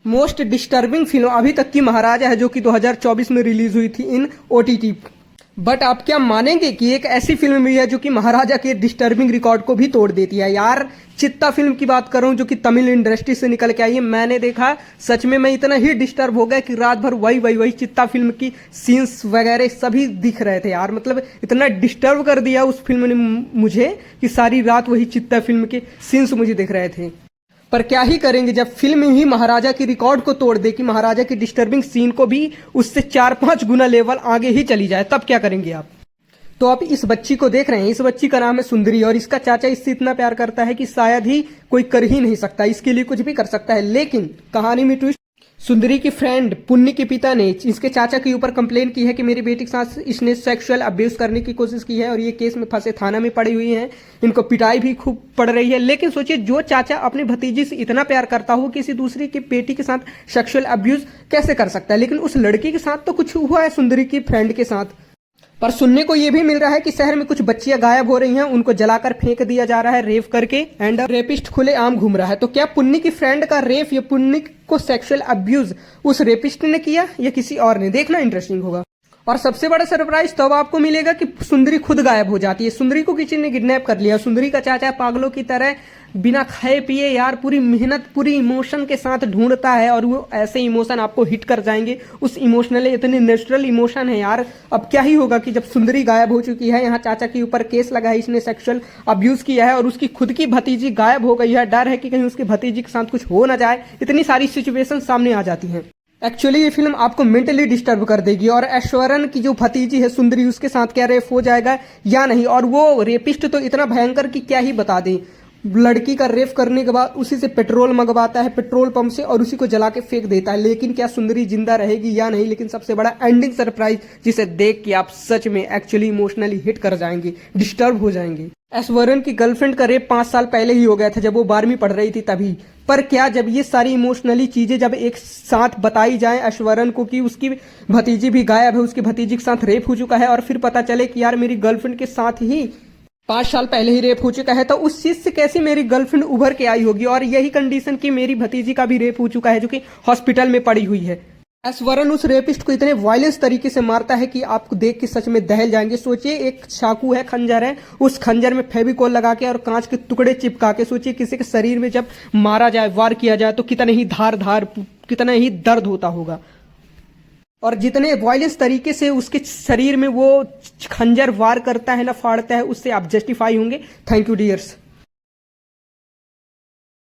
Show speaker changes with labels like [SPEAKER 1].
[SPEAKER 1] Most disturbing film अभी तक की महाराजा है, जो कि 2024 में रिलीज हुई थी इन OTT। बट आप क्या मानेंगे कि एक ऐसी फिल्म भी है जो कि महाराजा के डिस्टर्बिंग रिकॉर्ड को भी तोड़ देती है यार। चित्ता फिल्म की बात करूं जो कि तमिल इंडस्ट्री से निकल के आई है, मैंने देखा, सच में मैं इतना ही डिस्टर्ब हो गया कि रात भर वही चित्ता फिल्म की सीन्स वगैरह सभी दिख रहे थे यार। मतलब इतना डिस्टर्ब कर दिया उस फिल्म ने मुझे कि सारी रात वही चित्ता फिल्म के सीन्स मुझे दिख रहे थे। पर क्या ही करेंगे जब फिल्म ही महाराजा की रिकॉर्ड को तोड़ दे कि महाराजा की डिस्टर्बिंग सीन को भी उससे 4-5 गुना लेवल आगे ही चली जाए, तब क्या करेंगे आप। तो आप इस बच्ची को देख रहे हैं, इस बच्ची का नाम है सुंदरी और इसका चाचा इससे इतना प्यार करता है कि शायद ही कोई कर ही नहीं सकता, इसके लिए कुछ भी कर सकता है। लेकिन कहानी में ट्विस्ट, सुंदरी की फ्रेंड पुन्नी के पिता ने इसके चाचा के ऊपर कंप्लेन की है कि मेरी बेटी के साथ इसने सेक्सुअल अब्यूज करने की कोशिश की है और ये केस में फंसे थाना में पड़ी हुई हैं, इनको पिटाई भी खूब पड़ रही है। लेकिन सोचिए, जो चाचा अपनी भतीजी से इतना प्यार करता हो, किसी दूसरी की बेटी के साथ सेक्सुअल अब्यूज कैसे कर सकता है। लेकिन उस लड़की के साथ तो कुछ हुआ है सुंदरी की फ्रेंड के साथ। पर सुनने को यह भी मिल रहा है कि शहर में कुछ बच्चियां गायब हो रही हैं, उनको जलाकर फेंक दिया जा रहा है रेप करके, एंड रेपिस्ट खुलेआम घूम रहा है। तो क्या पुन्नी की फ्रेंड का रेप या पुन्नी को सेक्सुअल अब्यूज उस रेपिस्ट ने किया या किसी और ने, देखना इंटरेस्टिंग होगा। और सबसे बड़ा सरप्राइज तब आपको मिलेगा कि सुंदरी खुद गायब हो जाती है। सुंदरी को किसी ने किडनैप कर लिया। सुंदरी का चाचा पागलों की तरह बिना खाए पिए यार पूरी मेहनत पूरी इमोशन के साथ ढूंढता है और वो ऐसे इमोशन आपको हिट कर जाएंगे। उस इमोशनल इतने नेचुरल इमोशन है यार। अब क्या ही होगा कि जब सुंदरी गायब हो चुकी है, यहाँ चाचा के ऊपर केस लगा है, इसने सेक्सुअल अब्यूज किया है और उसकी खुद की भतीजी गायब हो गई है। डर है कि कहीं उसकी भतीजी के साथ कुछ हो ना जाए। इतनी सारी सिचुएशन सामने आ जाती हैं। एक्चुअली ये फिल्म आपको मेंटली डिस्टर्ब कर देगी। और ऐश्वर्यन की जो भतीजी है सुंदरी, उसके साथ क्या रेप हो जाएगा या नहीं, और वो रेपिस्ट तो इतना भयंकर कि क्या ही बता दें। लड़की का रेप करने के बाद उसी से पेट्रोल मंगवाता है पेट्रोल पंप से और उसी को जला के फेंक देता है। लेकिन क्या सुंदरी जिंदा रहेगी या नहीं। लेकिन सबसे बड़ा एंडिंग सरप्राइज जिसे देख के आप सच में एक्चुअली इमोशनली हिट कर जाएंगे, डिस्टर्ब हो जाएंगे। ऐश्वर्यन की गर्लफ्रेंड का रेप 5 साल पहले ही हो गया था, जब वो 12वीं पढ़ रही थी तभी। पर क्या जब ये सारी इमोशनली चीजें जब एक साथ बताई जाए ऐश्वर्यन को कि उसकी भतीजी भी गायब है, उसकी भतीजी के साथ रेप हो चुका है, और फिर पता चले कि यार मेरी गर्लफ्रेंड के साथ ही 5 साल पहले ही रेप हो चुका है, तो उस चीज से कैसे मेरी गर्लफ्रेंड उभर के आई होगी। और यही कंडीशन कि मेरी भतीजी का भी रेप हो चुका है जो कि हॉस्पिटल में पड़ी हुई है। ऐश्वर्यन उस रेपिस्ट को इतने वायलेंस तरीके से मारता है कि आपको देख के सच में दहल जाएंगे। सोचिए, एक चाकू है, खंजर है, उस खंजर में फेविकोल लगा के और कांच के टुकड़े चिपका के, सोचिए किसी के शरीर में जब मारा जाए, वार किया जाए तो कितने ही धार कितना ही दर्द होता होगा। और जितने वायलेंस तरीके से उसके शरीर में वो खंजर वार करता है ना, फाड़ता है, उससे आप जस्टिफाई होंगे। Thank you dears.